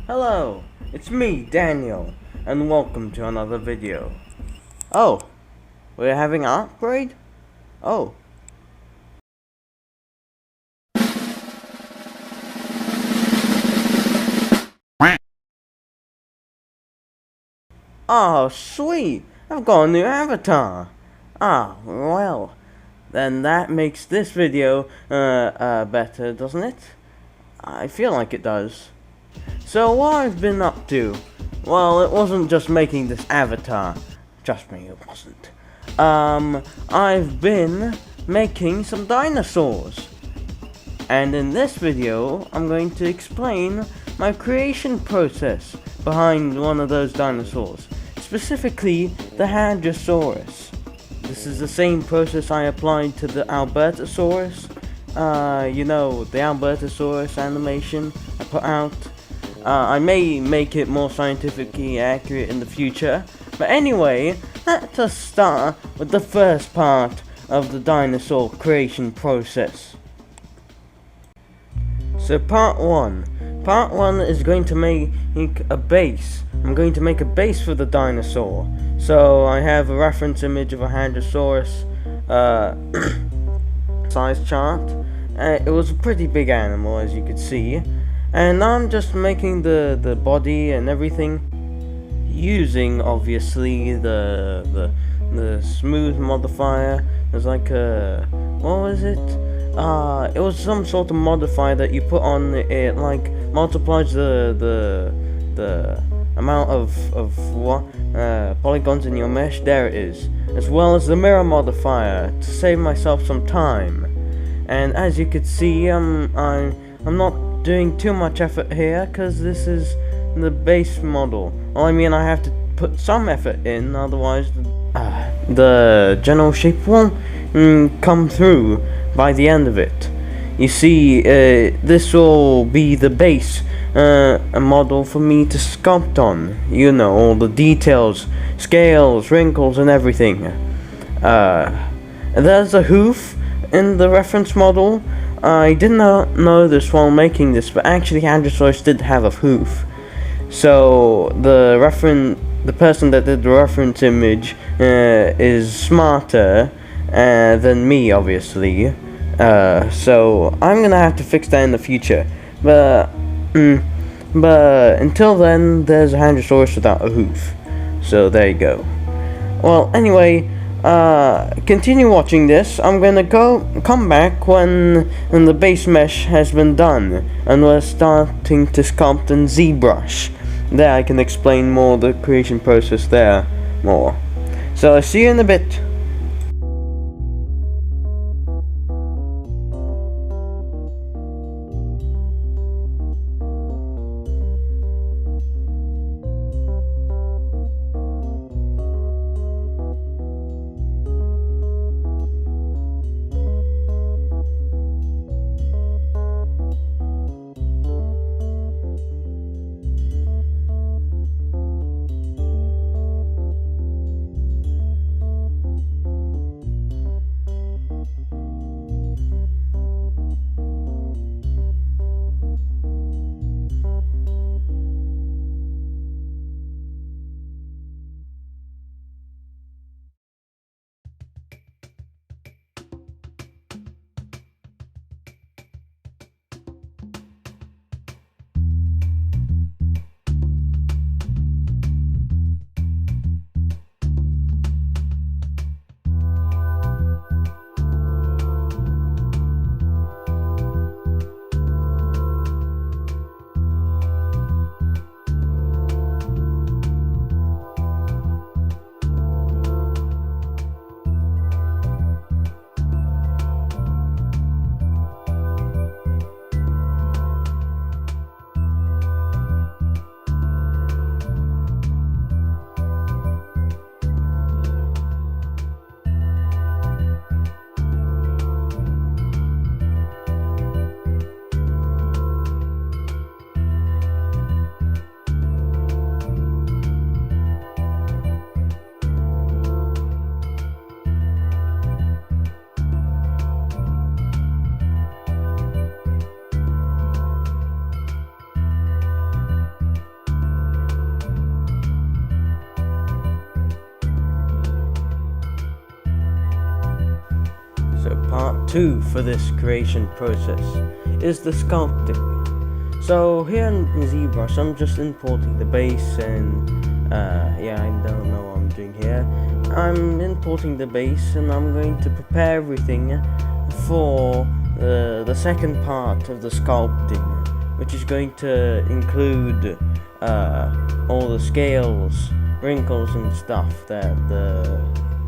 Hello, it's me, Daniel, and welcome to another video. Oh, we're having an upgrade? Oh. Oh, sweet! I've got a new avatar! Ah, well, then that makes this video, better, doesn't it? I feel like it does. So what I've been up to? Well, it wasn't just making this avatar. Trust me, it wasn't. I've been making some dinosaurs. And in this video, I'm going to explain my creation process behind one of those dinosaurs. Specifically, the Hadrosaurus. This is the same process I applied to the Albertosaurus. You know, the Albertosaurus animation I put out. I may make it more scientifically accurate in the future. But anyway, let us start with the first part of the dinosaur creation process. So part 1. Part 1 is going to make a base. I'm going to make a base for the dinosaur. So I have a reference image of a Hadrosaurus size chart. It was a pretty big animal, as you could see. And I'm just making the body and everything using, obviously, the smooth modifier. There's like a, what was it? It was some sort of modifier that you put on it, like multiplies the amount of polygons in your mesh. There it is, as well as the mirror modifier to save myself some time. And as you could see, I'm not doing too much effort here because this is the base model. Well, I mean, I have to put some effort in, otherwise the general shape won't come through by the end of it. You see, this will be the base a model for me to sculpt on. You know, all the details, scales, wrinkles, and everything. There's a hoof in the reference model. I did not know this while making this, but actually Hadrosaurus did have a hoof. So the person that did the reference image is smarter than me, obviously. So I'm gonna have to fix that in the future. But until then, there's a Hadrosaurus without a hoof. So there you go. Well, anyway, continue watching this. I'm gonna come back when the base mesh has been done and we're starting to sculpt in ZBrush. There I can explain more the creation process there more. So I'll see you in a bit. 2 for this creation process is the sculpting. So here in ZBrush, I'm just importing the base and yeah, I don't know what I'm doing here. I'm importing the base and I'm going to prepare everything for the second part of the sculpting, which is going to include all the scales, wrinkles and stuff that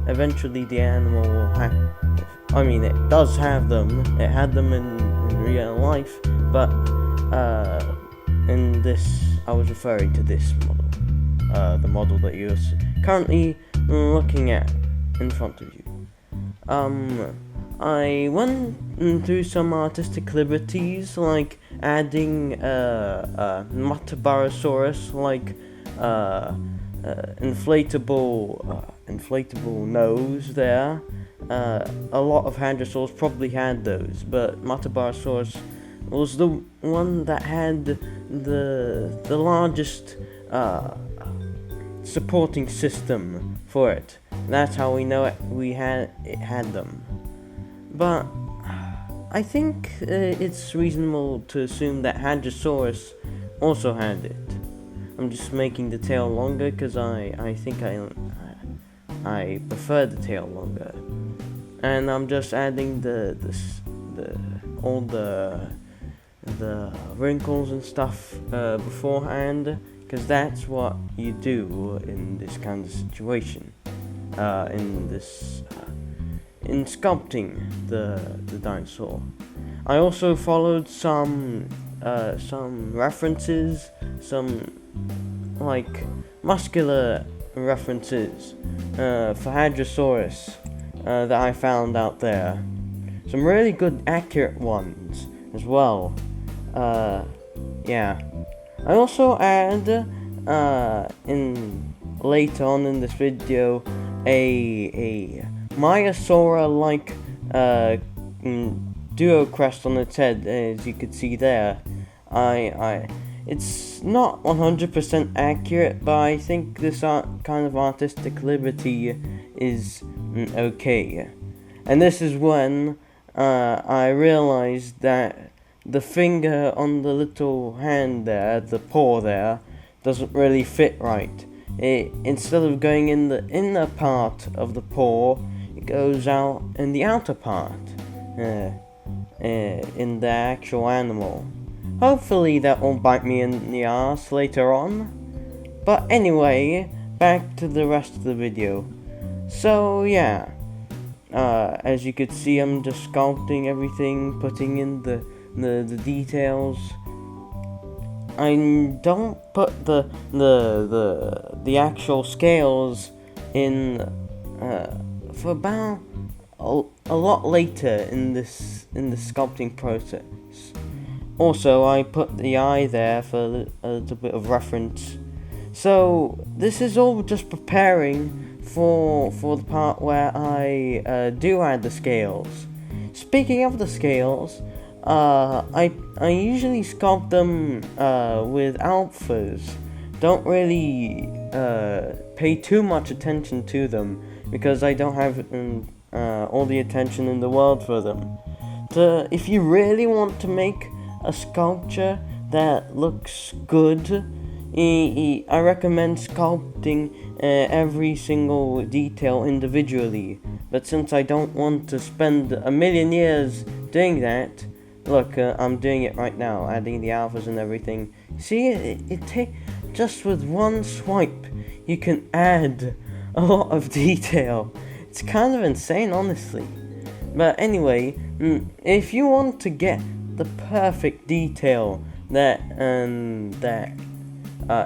eventually the animal will have. I mean, it does have them, it had them in real life, but in this, I was referring to this model, the model that you're currently looking at in front of you. I went through some artistic liberties, like adding Hadrosaurus, like inflatable nose there. A lot of Hadrosaurs probably had those, but Hadrosaurus was the one that had the largest supporting system for it. That's how we know it had them. But I think it's reasonable to assume that Hadrosaurus also had it. I'm just making the tail longer because I think I prefer the tail longer, and I'm just adding all the wrinkles and stuff beforehand, because that's what you do in this kind of situation. In sculpting the dinosaur, I also followed some references, some like muscular references for Hadrosaurus that I found out there. Some really good accurate ones as well. Yeah. I also add in later on in this video a Myosaur-like duo crest on its head, as you could see there. It's not 100% accurate, but I think this kind of artistic liberty is okay. And this is when I realized that the finger on the little hand there, the paw there, doesn't really fit right. Instead of going in the inner part of the paw, it goes out in the outer part, in the actual animal. Hopefully that won't bite me in the ass later on. But anyway, back to the rest of the video. So yeah, as you could see, I'm just sculpting everything, putting in the details. I don't put the actual scales in for about a lot later in the sculpting process. Also, I put the eye there for a little bit of reference. So this is all just preparing for the part where I do add the scales. Speaking of the scales, I usually sculpt them with alphas. Don't really pay too much attention to them because I don't have all the attention in the world for them. If you really want to make a sculpture that looks good, I recommend sculpting every single detail individually. But since I don't want to spend a million years doing that, look, I'm doing it right now, adding the alphas and everything. See, just with one swipe, you can add a lot of detail. It's kind of insane, honestly. But anyway, if you want to get the perfect detail that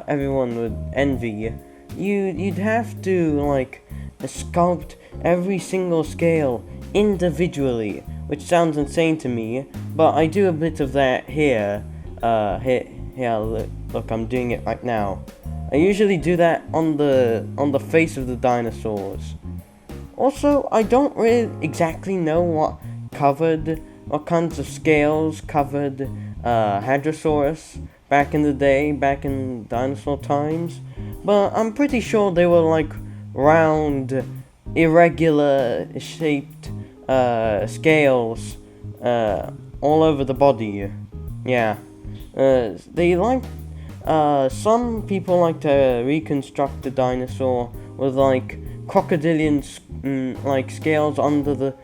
everyone would envy, you'd have to like sculpt every single scale individually, which sounds insane to me, but I do a bit of that here. Here, look, I'm doing it right now. I usually do that on the face of the dinosaurs. Also, I don't really exactly know what kinds of scales covered Hadrosaurus back in the day, back in dinosaur times, but I'm pretty sure they were like round, irregular shaped scales all over the body. Yeah. They like some people like to reconstruct the dinosaur with like crocodilian like scales under the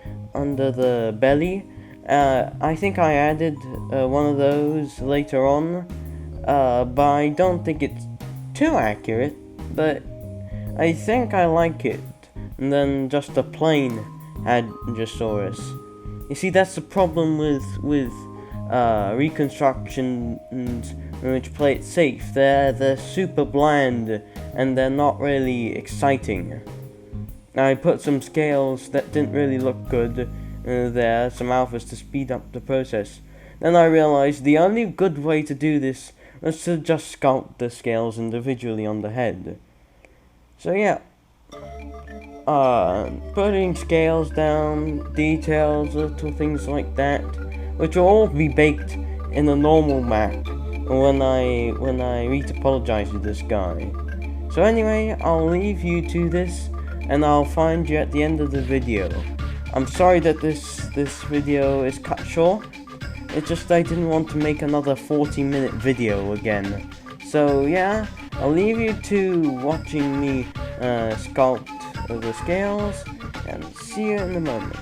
belly. I think I added one of those later on, but I don't think it's too accurate, but I think I like it, and then just a plain Hadrosaurus. You see, that's the problem with reconstructions which play it safe. They're super bland, and they're not really exciting. I put some scales that didn't really look good there, some alphas to speed up the process. Then I realized the only good way to do this was to just sculpt the scales individually on the head. So yeah, putting scales down, details, little things like that, which will all be baked in a normal map when I retopologize with this guy. So anyway, I'll leave you to this, and I'll find you at the end of the video. I'm sorry that this video is cut short. It's just I didn't want to make another 40-minute video again. So yeah, I'll leave you to watching me sculpt the scales, and see you in a moment.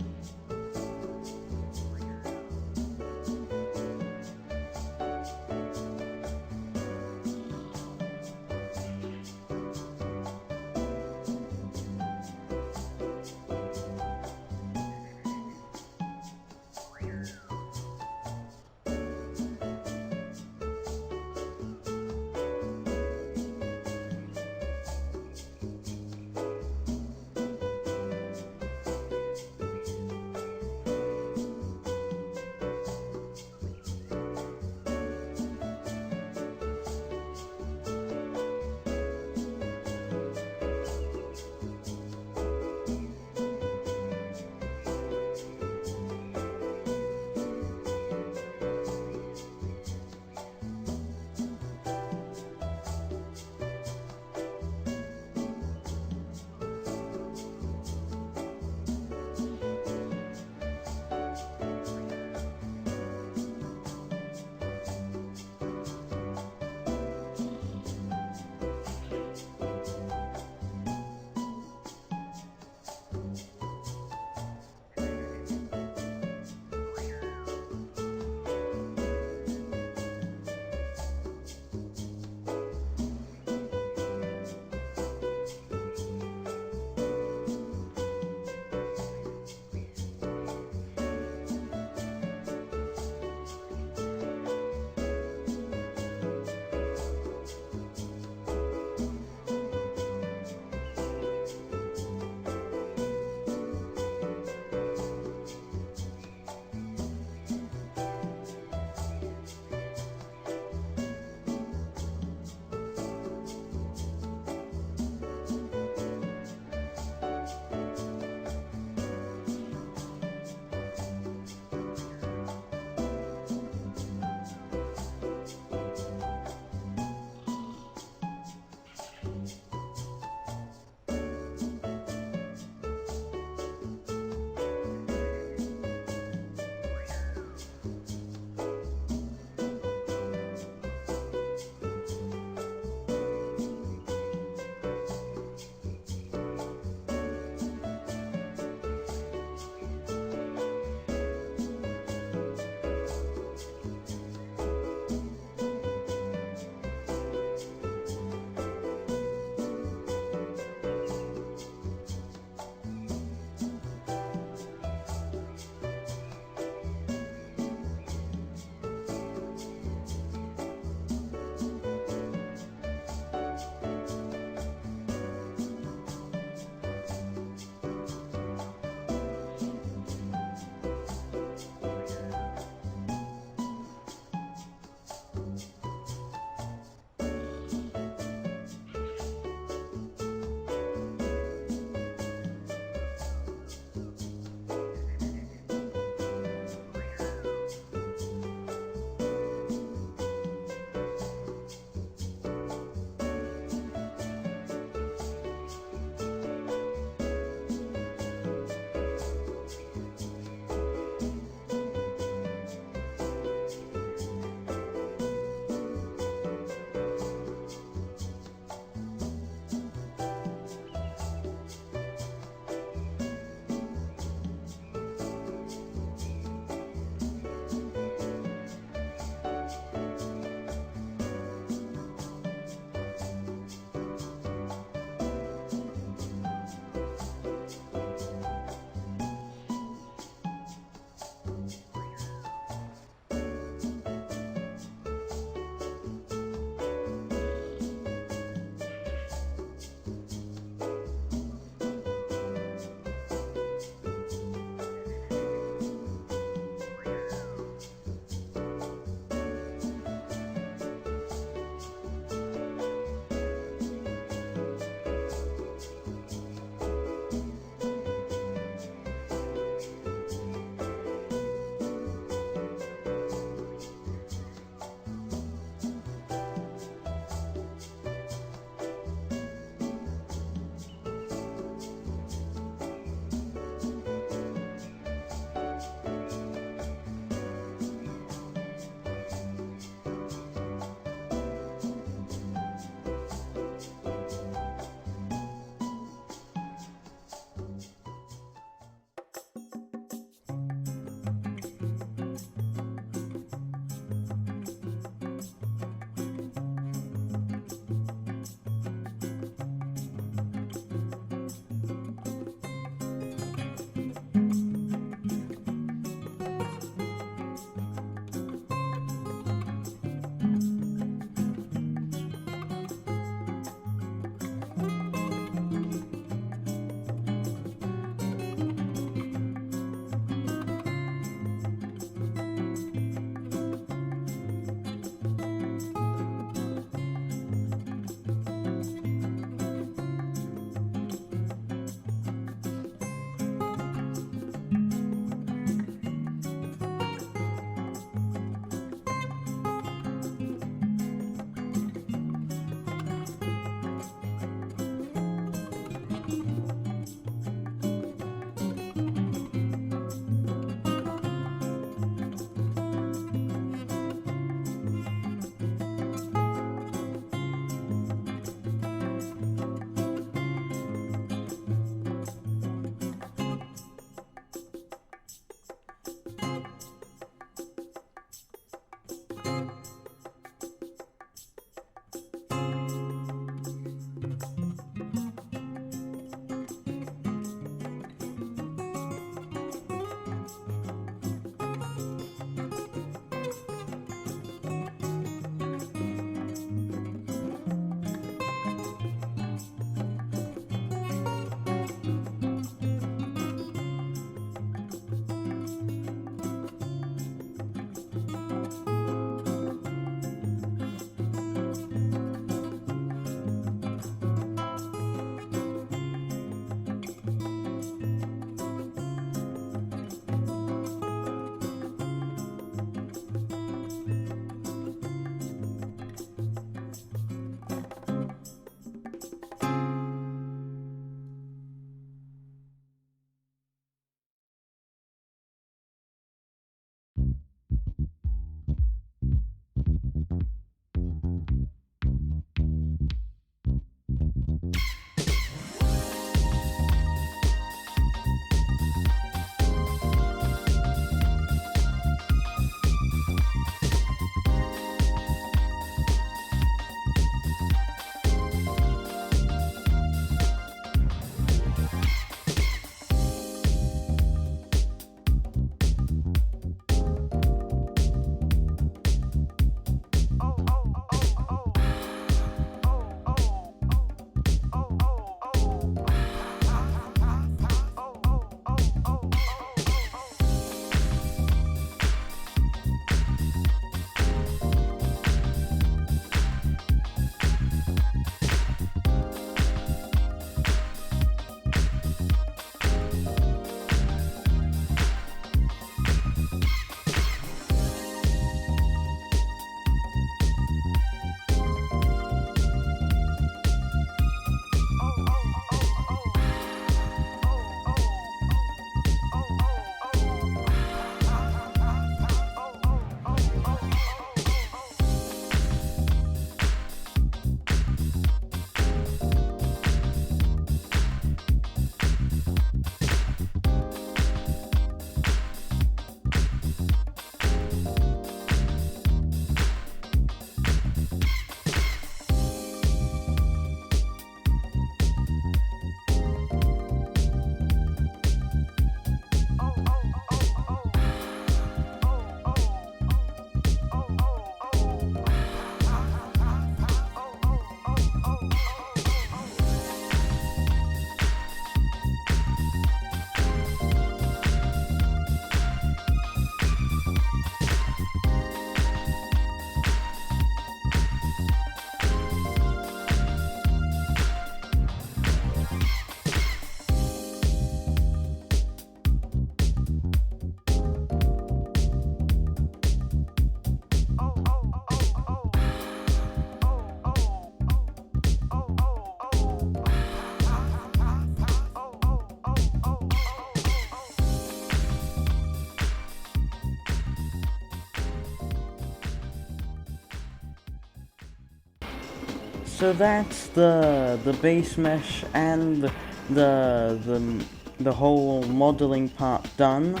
So that's the base mesh and the whole modeling part done.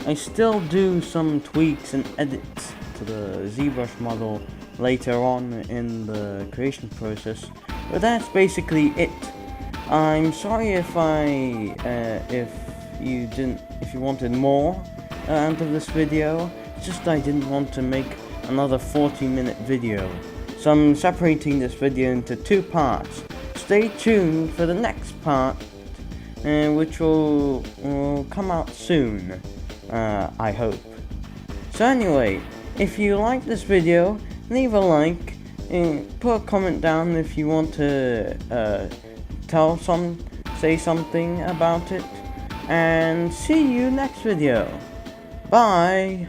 I still do some tweaks and edits to the ZBrush model later on in the creation process, but that's basically it. I'm sorry if if you wanted more out of this video. It's just I didn't want to make another 40-minute video, so I'm separating this video into 2 parts. Stay tuned for the next part, which will come out soon, I hope. So anyway, if you like this video, leave a like, put a comment down if you want to say something about it, and see you next video. Bye!